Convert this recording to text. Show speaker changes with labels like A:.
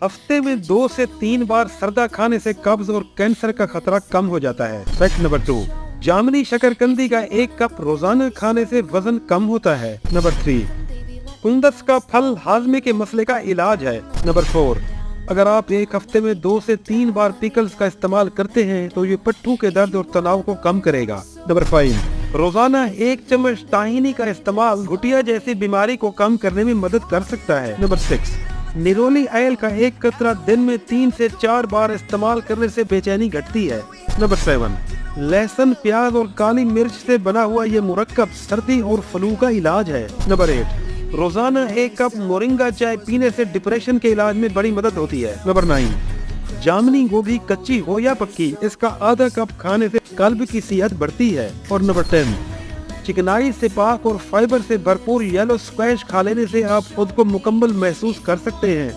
A: हफ्ते में 2 से 3 बार सरदा खाने से कब्ज और कैंसर का खतरा कम हो जाता है। फैक्ट नंबर 2, जामनी शकरकंदी का 1 कप रोजाना खाने से वजन कम होता है। नंबर 3, कुंदस का फल हाजमे के मसले का इलाज है। नंबर 4, अगर आप एक हफ्ते में 2 से 3 बार पिकल्स का इस्तेमाल करते हैं तो ये पट्टू के दर्द और तनाव को कम करेगा। नंबर 5, रोजाना 1 चम्मच ताहीनी का इस्तेमाल घुटिया जैसी बीमारी को कम करने में मदद कर सकता है। नंबर 6, निरोली ऑयल का 1 कतरा दिन में 3 से 4 बार इस्तेमाल करने से बेचैनी घटती है। नंबर 7, लहसुन, प्याज और काली मिर्च से बना हुआ ये मुरक्कब सर्दी और फ्लू का इलाज है। नंबर 8, रोजाना 1 कप मोरिंगा चाय पीने से डिप्रेशन के इलाज में बड़ी मदद होती है। नंबर 9, जामनी गोभी कच्ची हो या पक्की, इसका आधा कप खाने से कल्ब की सेहत बढ़ती है। और नंबर 10, चिकनाई से पाक और फाइबर से भरपूर येलो स्क्वैश खा लेने से आप खुद को मुकम्मल महसूस कर सकते हैं।